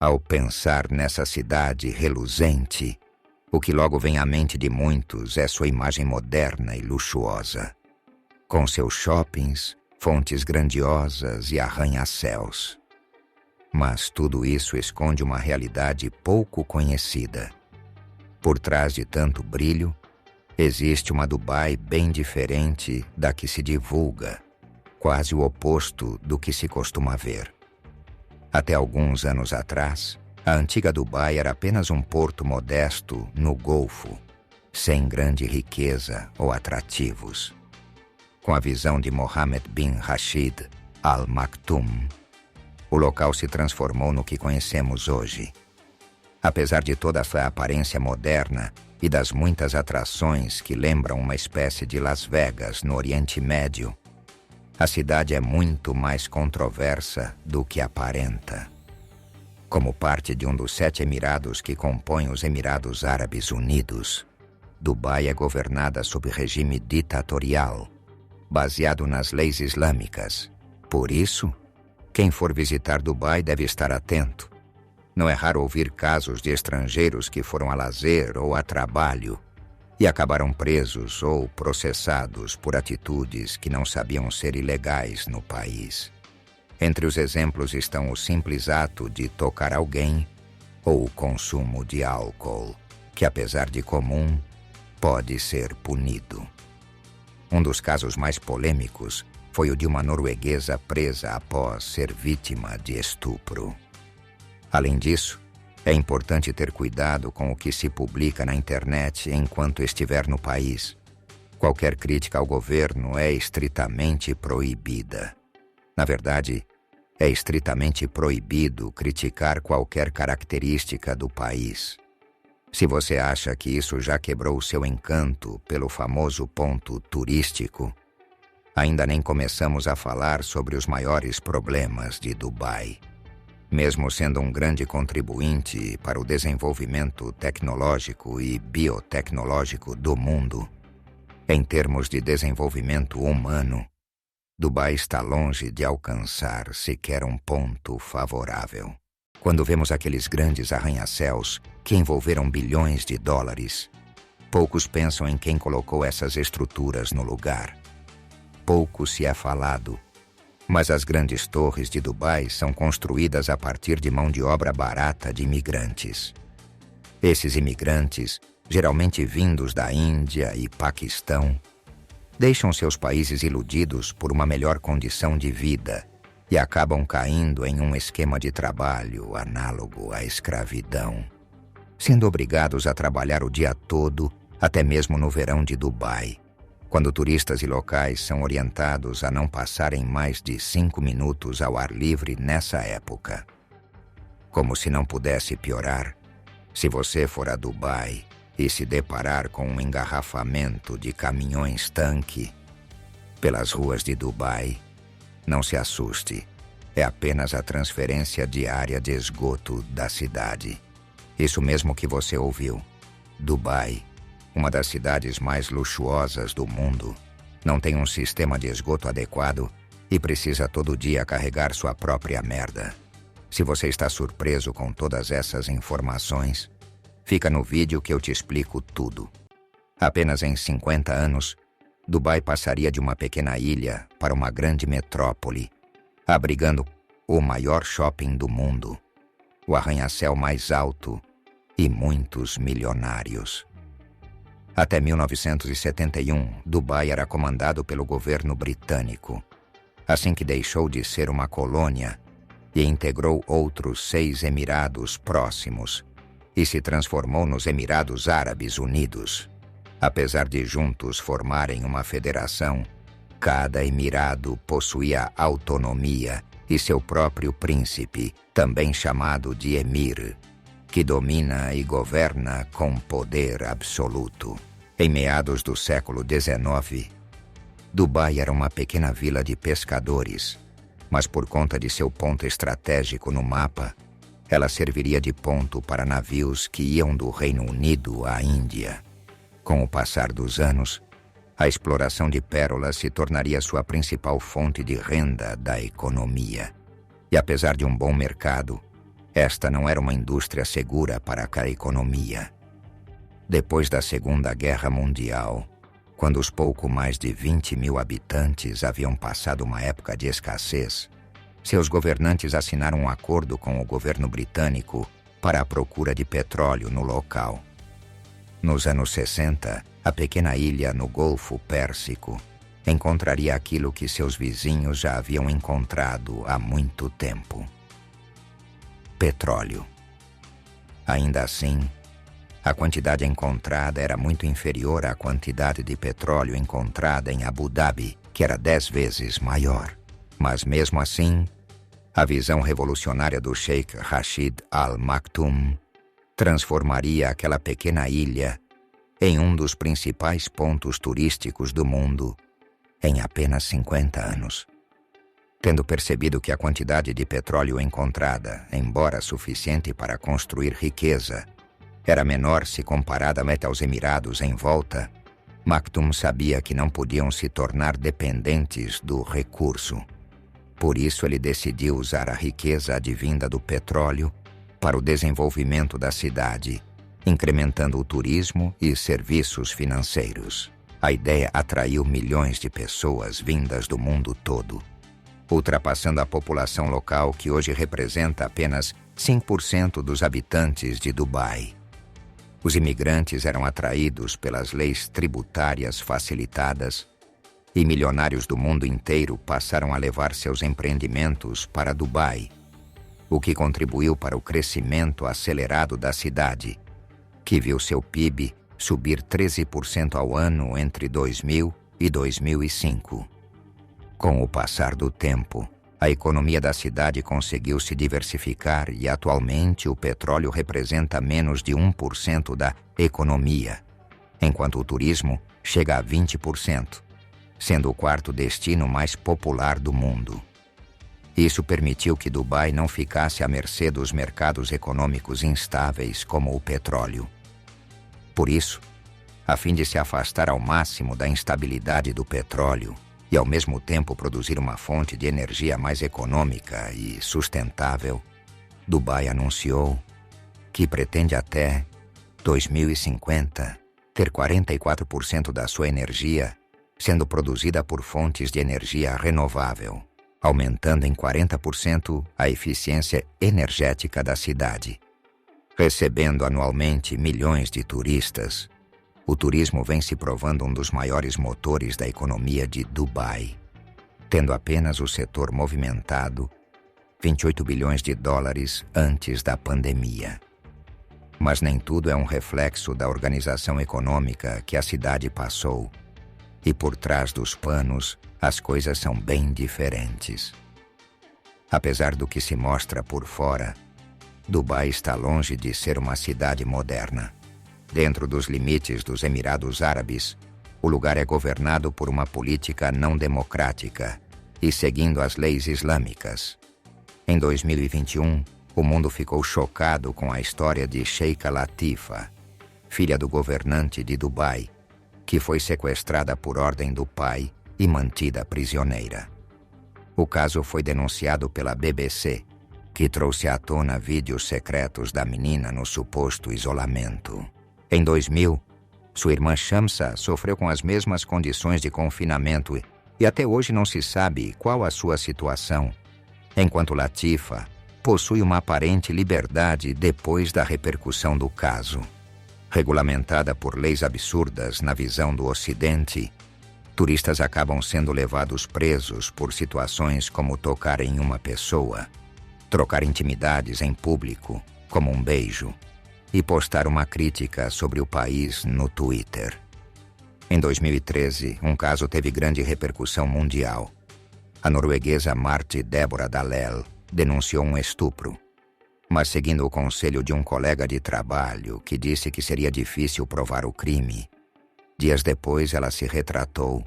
Ao pensar nessa cidade reluzente, o que logo vem à mente de muitos é sua imagem moderna e luxuosa, com seus shoppings, fontes grandiosas e arranha-céus. Mas tudo isso esconde uma realidade pouco conhecida. Por trás de tanto brilho, existe uma Dubai bem diferente da que se divulga, quase o oposto do que se costuma ver. Até alguns anos atrás, a antiga Dubai era apenas um porto modesto no Golfo, sem grande riqueza ou atrativos. Com a visão de Mohammed bin Rashid Al Maktoum, o local se transformou no que conhecemos hoje. Apesar de toda a sua aparência moderna e das muitas atrações que lembram uma espécie de Las Vegas no Oriente Médio, a cidade é muito mais controversa do que aparenta. Como parte de um dos 7 emirados que compõem os Emirados Árabes Unidos, Dubai é governada sob regime ditatorial, baseado nas leis islâmicas. Por isso, quem for visitar Dubai deve estar atento. Não é raro ouvir casos de estrangeiros que foram a lazer ou a trabalho e acabaram presos ou processados por atitudes que não sabiam ser ilegais no país. Entre os exemplos estão o simples ato de tocar alguém ou o consumo de álcool, que apesar de comum, pode ser punido. Um dos casos mais polêmicos foi o de uma norueguesa presa após ser vítima de estupro. Além disso, é importante ter cuidado com o que se publica na internet enquanto estiver no país. Qualquer crítica ao governo é estritamente proibida. Na verdade, é estritamente proibido criticar qualquer característica do país. Se você acha que isso já quebrou seu encanto pelo famoso ponto turístico, ainda nem começamos a falar sobre os maiores problemas de Dubai. Mesmo sendo um grande contribuinte para o desenvolvimento tecnológico e biotecnológico do mundo, em termos de desenvolvimento humano, Dubai está longe de alcançar sequer um ponto favorável. Quando vemos aqueles grandes arranha-céus que envolveram bilhões de dólares, poucos pensam em quem colocou essas estruturas no lugar. Pouco se é falado, mas as grandes torres de Dubai são construídas a partir de mão de obra barata de imigrantes. Esses imigrantes, geralmente vindos da Índia e Paquistão, deixam seus países iludidos por uma melhor condição de vida e acabam caindo em um esquema de trabalho análogo à escravidão, sendo obrigados a trabalhar o dia todo, até mesmo no verão de Dubai, quando turistas e locais são orientados a não passarem mais de 5 minutos ao ar livre nessa época. Como se não pudesse piorar, se você for a Dubai e se deparar com um engarrafamento de caminhões-tanque pelas ruas de Dubai, não se assuste, é apenas a transferência diária de esgoto da cidade. Isso mesmo que você ouviu. Dubai, uma das cidades mais luxuosas do mundo, não tem um sistema de esgoto adequado e precisa todo dia carregar sua própria merda. Se você está surpreso com todas essas informações, fica no vídeo que eu te explico tudo. Apenas em 50 anos, Dubai passaria de uma pequena ilha para uma grande metrópole, abrigando o maior shopping do mundo, o arranha-céu mais alto e muitos milionários. Até 1971, Dubai era comandado pelo governo britânico. Assim que deixou de ser uma colônia e integrou outros 6 emirados próximos e se transformou nos Emirados Árabes Unidos. Apesar de juntos formarem uma federação, cada emirado possuía autonomia e seu próprio príncipe, também chamado de emir, que domina e governa com poder absoluto. Em meados do século XIX, Dubai era uma pequena vila de pescadores, mas por conta de seu ponto estratégico no mapa, ela serviria de ponto para navios que iam do Reino Unido à Índia. Com o passar dos anos, a exploração de pérolas se tornaria sua principal fonte de renda da economia. E apesar de um bom mercado, Esta não era uma indústria segura para a economia. Depois da Segunda Guerra Mundial, quando os pouco mais de 20 mil habitantes haviam passado uma época de escassez, seus governantes assinaram um acordo com o governo britânico para a procura de petróleo no local. Nos anos 60, a pequena ilha no Golfo Pérsico encontraria aquilo que seus vizinhos já haviam encontrado há muito tempo: petróleo. Ainda assim, a quantidade encontrada era muito inferior à quantidade de petróleo encontrada em Abu Dhabi, que era 10 vezes maior. Mas mesmo assim, a visão revolucionária do Sheikh Rashid Al Maktoum transformaria aquela pequena ilha em um dos principais pontos turísticos do mundo em apenas 50 anos. Tendo percebido que a quantidade de petróleo encontrada, embora suficiente para construir riqueza, era menor se comparada aos Emirados em volta, Maktoum sabia que não podiam se tornar dependentes do recurso. Por isso ele decidiu usar a riqueza advinda do petróleo para o desenvolvimento da cidade, incrementando o turismo e serviços financeiros. A ideia atraiu milhões de pessoas vindas do mundo todo, ultrapassando a população local, que hoje representa apenas 5% dos habitantes de Dubai. Os imigrantes eram atraídos pelas leis tributárias facilitadas e milionários do mundo inteiro passaram a levar seus empreendimentos para Dubai, o que contribuiu para o crescimento acelerado da cidade, que viu seu PIB subir 13% ao ano entre 2000 e 2005. Com o passar do tempo, a economia da cidade conseguiu se diversificar e atualmente o petróleo representa menos de 1% da economia, enquanto o turismo chega a 20%, sendo o quarto destino mais popular do mundo. Isso permitiu que Dubai não ficasse à mercê dos mercados econômicos instáveis como o petróleo. Por isso, a fim de se afastar ao máximo da instabilidade do petróleo e ao mesmo tempo produzir uma fonte de energia mais econômica e sustentável, Dubai anunciou que pretende até 2050 ter 44% da sua energia sendo produzida por fontes de energia renovável, aumentando em 40% a eficiência energética da cidade. Recebendo anualmente milhões de turistas, o turismo vem se provando um dos maiores motores da economia de Dubai, tendo apenas o setor movimentado 28 bilhões de dólares antes da pandemia. Mas nem tudo é um reflexo da organização econômica que a cidade passou, e por trás dos panos as coisas são bem diferentes. Apesar do que se mostra por fora, Dubai está longe de ser uma cidade moderna. Dentro dos limites dos Emirados Árabes, o lugar é governado por uma política não democrática e seguindo as leis islâmicas. Em 2021, o mundo ficou chocado com a história de Sheikha Latifa, filha do governante de Dubai, que foi sequestrada por ordem do pai e mantida prisioneira. O caso foi denunciado pela BBC, que trouxe à tona vídeos secretos da menina no suposto isolamento. Em 2000, sua irmã Shamsa sofreu com as mesmas condições de confinamento e até hoje não se sabe qual a sua situação, enquanto Latifa possui uma aparente liberdade depois da repercussão do caso. Regulamentada por leis absurdas na visão do Ocidente, turistas acabam sendo levados presos por situações como tocar em uma pessoa, trocar intimidades em público, como um beijo, e postar uma crítica sobre o país no Twitter. Em 2013, um caso teve grande repercussão mundial. A norueguesa Marte Débora Dahlel denunciou um estupro, mas seguindo o conselho de um colega de trabalho que disse que seria difícil provar o crime, dias depois ela se retratou,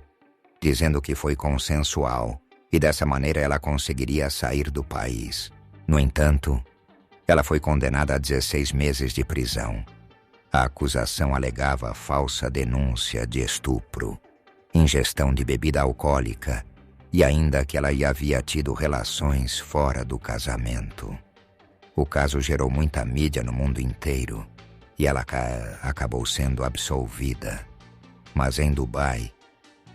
dizendo que foi consensual e dessa maneira ela conseguiria sair do país. No entanto, ela foi condenada a 16 meses de prisão. A acusação alegava falsa denúncia de estupro, ingestão de bebida O caso gerou muita mídia no mundo inteiro e ela acabou sendo absolvida. Mas em Dubai,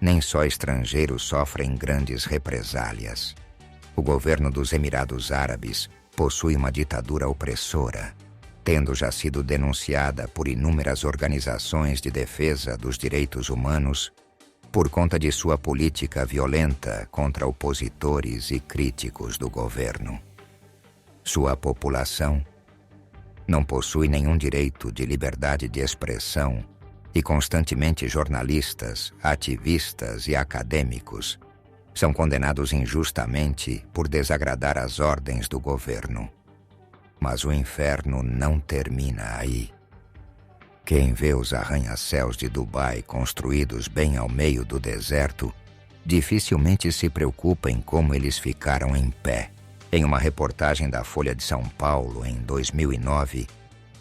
nem só estrangeiros sofrem grandes represálias. O governo dos Emirados Árabes possui uma ditadura opressora, tendo já sido denunciada por inúmeras organizações de defesa dos direitos humanos por conta de sua política violenta contra opositores e críticos do governo. Sua população não possui nenhum direito de liberdade de expressão e constantemente jornalistas, ativistas e acadêmicos são condenados injustamente por desagradar as ordens do governo. Mas o inferno não termina aí. Quem vê os arranha-céus de Dubai construídos bem ao meio do deserto, dificilmente se preocupa em como eles ficaram em pé. Em uma reportagem da Folha de São Paulo, em 2009,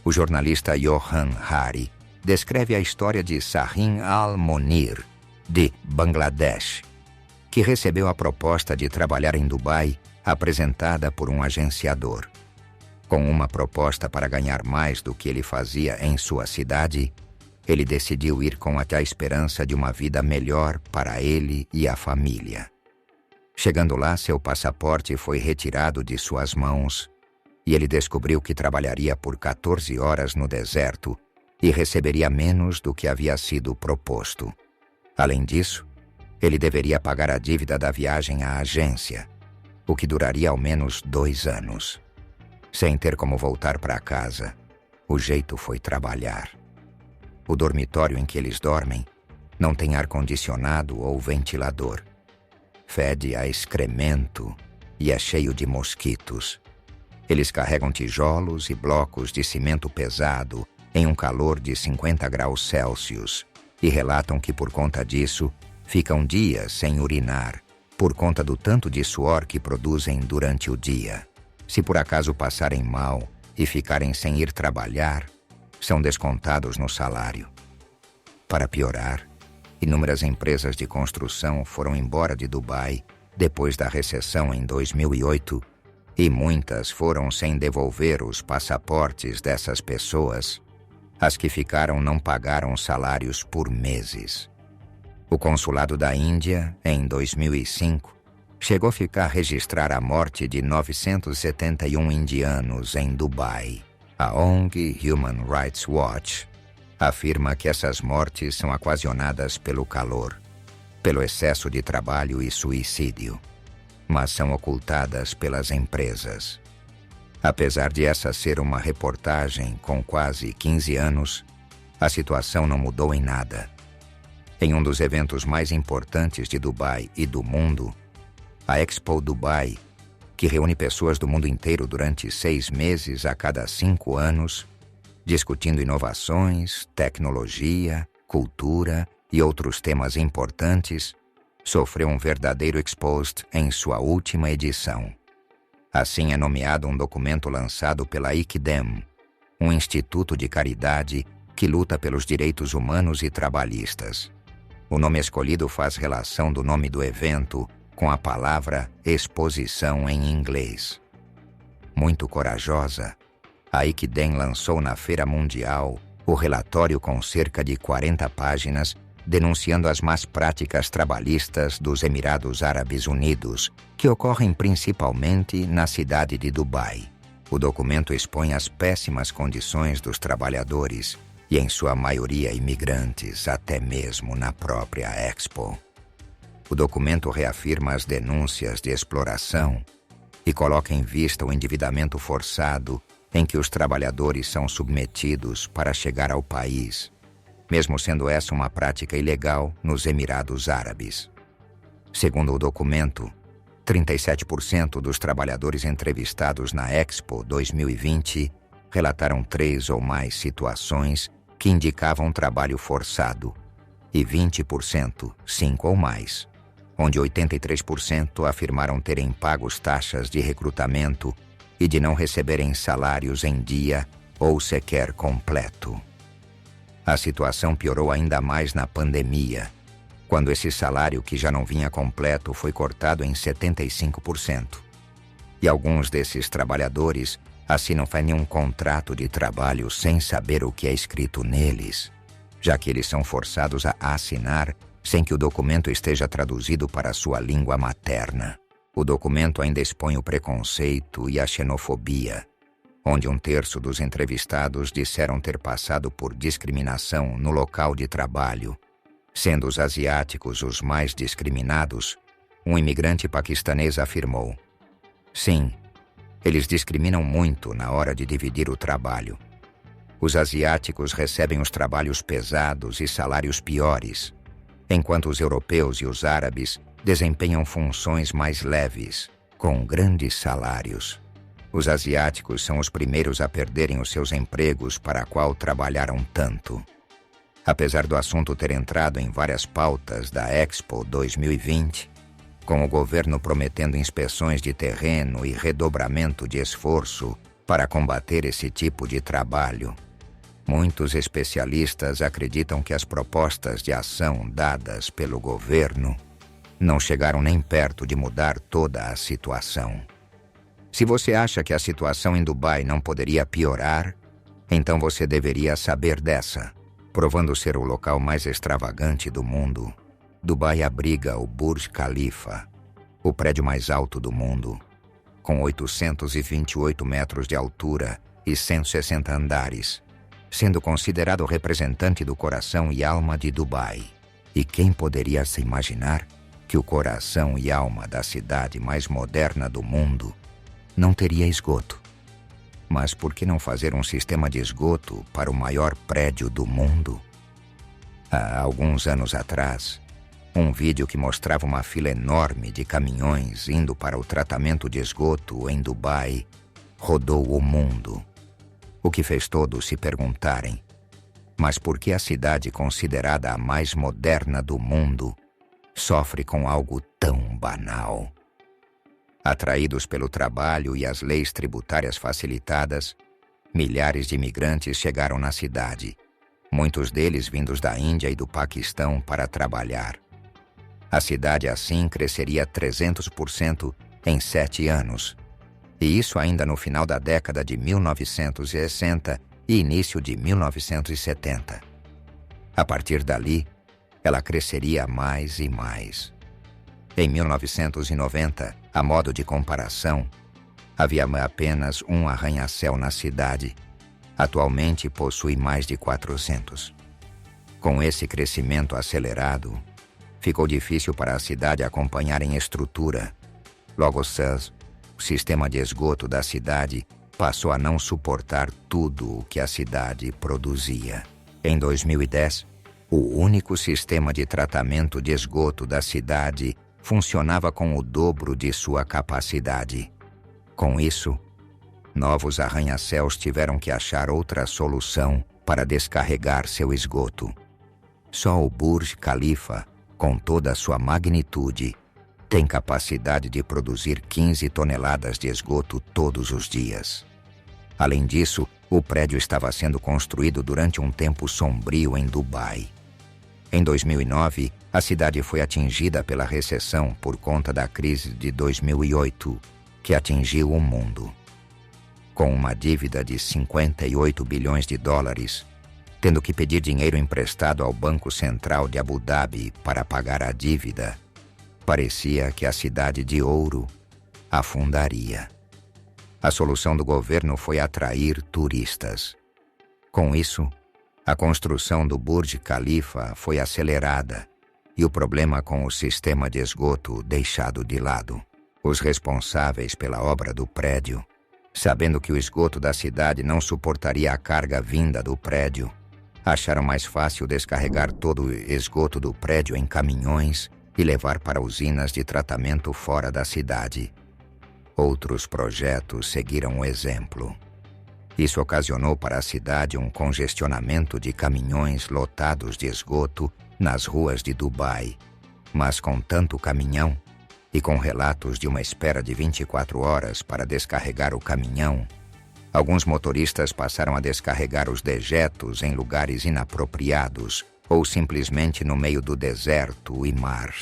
o jornalista Johan Hari descreve a história de Sahin Al-Monir, de Bangladesh, que recebeu a proposta de trabalhar em Dubai apresentada por um agenciador. Com uma proposta para ganhar mais do que ele fazia em sua cidade, ele decidiu ir com a esperança de uma vida melhor para ele e a família. Chegando lá, seu passaporte foi retirado de suas mãos e ele descobriu que trabalharia por 14 horas no deserto e receberia menos do que havia sido proposto. Além disso, ele deveria pagar a dívida da viagem à agência, o que duraria ao menos 2 anos. Sem ter como voltar para casa, o jeito foi trabalhar. O dormitório em que eles dormem não tem ar-condicionado ou ventilador. Fede a excremento e é cheio de mosquitos. Eles carregam tijolos e blocos de cimento pesado em um calor de 50 graus Celsius e relatam que por conta disso ficam dias sem urinar, por conta do tanto de suor que produzem durante o dia. Se por acaso passarem mal e ficarem sem ir trabalhar, são descontados no salário. Para piorar, inúmeras empresas de construção foram embora de Dubai depois da recessão em 2008 e muitas foram sem devolver os passaportes dessas pessoas. As que ficaram não pagaram salários por meses. O consulado da Índia, em 2005, chegou a registrar a morte de 971 indianos em Dubai. A ONG Human Rights Watch afirma que essas mortes são ocasionadas pelo calor, pelo excesso de trabalho e suicídio, mas são ocultadas pelas empresas. Apesar de essa ser uma reportagem com quase 15 anos, a situação não mudou em nada. Em um dos eventos mais importantes de Dubai e do mundo, a Expo Dubai, que reúne pessoas do mundo inteiro durante 6 meses a cada 5 anos, discutindo inovações, tecnologia, cultura e outros temas importantes, sofreu um verdadeiro exposed em sua última edição. Assim é nomeado um documento lançado pela ICDEM, um instituto de caridade que luta pelos direitos humanos e trabalhistas. O nome escolhido faz relação do nome do evento com a palavra exposição em inglês. Muito corajosa, a ICDEM lançou na Feira Mundial o relatório com cerca de 40 páginas denunciando as más práticas trabalhistas dos Emirados Árabes Unidos, que ocorrem principalmente na cidade de Dubai. O documento expõe as péssimas condições dos trabalhadores e, em sua maioria, imigrantes, até mesmo na própria Expo. O documento reafirma as denúncias de exploração e coloca em vista o endividamento forçado em que os trabalhadores são submetidos para chegar ao país, mesmo sendo essa uma prática ilegal nos Emirados Árabes. Segundo o documento, 37% dos trabalhadores entrevistados na Expo 2020 relataram 3 ou mais situações que indicavam trabalho forçado, e 20%, 5 ou mais, onde 83% afirmaram terem pagos taxas de recrutamento e de não receberem salários em dia ou sequer completo. A situação piorou ainda mais na pandemia, quando esse salário que já não vinha completo foi cortado em 75%. E alguns desses trabalhadores assinam nenhum contrato de trabalho sem saber o que é escrito neles, já que eles são forçados a assinar sem que o documento esteja traduzido para sua língua materna. O documento ainda expõe o preconceito e a xenofobia, onde 1/3 dos entrevistados disseram ter passado por discriminação no local de trabalho. Sendo os asiáticos os mais discriminados, um imigrante paquistanês afirmou: "Sim, eles discriminam muito na hora de dividir o trabalho. Os asiáticos recebem os trabalhos pesados e salários piores, enquanto os europeus e os árabes desempenham funções mais leves, com grandes salários. Os asiáticos são os primeiros a perderem os seus empregos para a qual trabalharam tanto." Apesar do assunto ter entrado em várias pautas da Expo 2020, com o governo prometendo inspeções de terreno e redobramento de esforço para combater esse tipo de trabalho, muitos especialistas acreditam que as propostas de ação dadas pelo governo não chegaram nem perto de mudar toda a situação. Se você acha que a situação em Dubai não poderia piorar, então você deveria saber dessa. Provando ser o local mais extravagante do mundo, Dubai abriga o Burj Khalifa, o prédio mais alto do mundo, com 828 metros de altura e 160 andares, sendo considerado o representante do coração e alma de Dubai. E quem poderia se imaginar que o coração e alma da cidade mais moderna do mundo não teria esgoto? Mas por que não fazer um sistema de esgoto para o maior prédio do mundo? Há alguns anos atrás, um vídeo que mostrava uma fila enorme de caminhões indo para o tratamento de esgoto em Dubai rodou o mundo, o que fez todos se perguntarem: mas por que a cidade considerada a mais moderna do mundo sofre com algo tão banal? Atraídos pelo trabalho e as leis tributárias facilitadas, milhares de imigrantes chegaram na cidade, muitos deles vindos da Índia e do Paquistão para trabalhar. A cidade assim cresceria 300% em 7 anos, e isso ainda no final da década de 1960 e início de 1970. A partir dali, ela cresceria mais e mais. Em 1990, a modo de comparação, havia apenas um arranha-céu na cidade. Atualmente possui mais de 400. Com esse crescimento acelerado, ficou difícil para a cidade acompanhar em estrutura. Logo, o sistema de esgoto da cidade passou a não suportar tudo o que a cidade produzia. Em 2010, o único sistema de tratamento de esgoto da cidade funcionava com o dobro de sua capacidade. Com isso, novos arranha-céus tiveram que achar outra solução para descarregar seu esgoto. Só o Burj Khalifa, com toda a sua magnitude, tem capacidade de produzir 15 toneladas de esgoto todos os dias. Além disso, o prédio estava sendo construído durante um tempo sombrio em Dubai. Em 2009, a cidade foi atingida pela recessão por conta da crise de 2008, que atingiu o mundo. Com uma dívida de 58 bilhões de dólares, tendo que pedir dinheiro emprestado ao Banco Central de Abu Dhabi para pagar a dívida, parecia que a cidade de ouro afundaria. A solução do governo foi atrair turistas. Com isso, a construção do Burj Khalifa foi acelerada e o problema com o sistema de esgoto deixado de lado. Os responsáveis pela obra do prédio, sabendo que o esgoto da cidade não suportaria a carga vinda do prédio, acharam mais fácil descarregar todo o esgoto do prédio em caminhões e levar para usinas de tratamento fora da cidade. Outros projetos seguiram o exemplo. Isso ocasionou para a cidade um congestionamento de caminhões lotados de esgoto nas ruas de Dubai. Mas com tanto caminhão, e com relatos de uma espera de 24 horas para descarregar o caminhão, alguns motoristas passaram a descarregar os dejetos em lugares inapropriados ou simplesmente no meio do deserto e mar,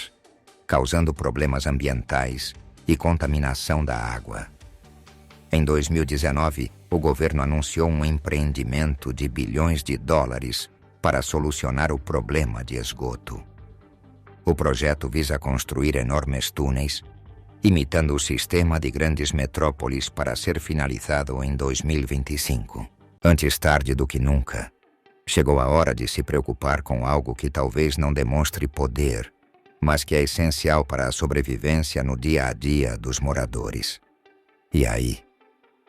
causando problemas ambientais e contaminação da água. Em 2019, o governo anunciou um empreendimento de bilhões de dólares para solucionar o problema de esgoto. O projeto visa construir enormes túneis, imitando o sistema de grandes metrópoles para ser finalizado em 2025. Antes tarde do que nunca, chegou a hora de se preocupar com algo que talvez não demonstre poder, mas que é essencial para a sobrevivência no dia a dia dos moradores. E aí,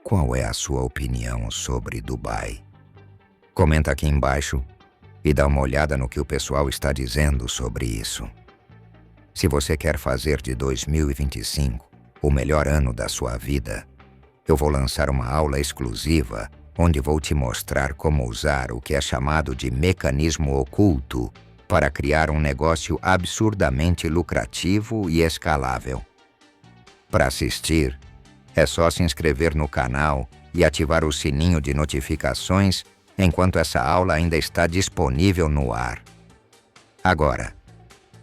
qual é a sua opinião sobre Dubai? Comenta aqui embaixo e dá uma olhada no que o pessoal está dizendo sobre isso. Se você quer fazer de 2025 o melhor ano da sua vida, eu vou lançar uma aula exclusiva onde vou te mostrar como usar o que é chamado de mecanismo oculto para criar um negócio absurdamente lucrativo e escalável. Para assistir, é só se inscrever no canal e ativar o sininho de notificações enquanto essa aula ainda está disponível no ar. Agora,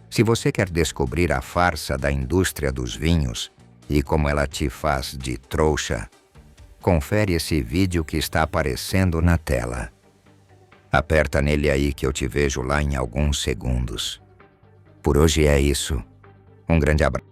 se você quer descobrir a farsa da indústria dos vinhos e como ela te faz de trouxa, confere esse vídeo que está aparecendo na tela. Aperta nele aí que eu te vejo lá em alguns segundos. Por hoje é isso. Um grande abraço.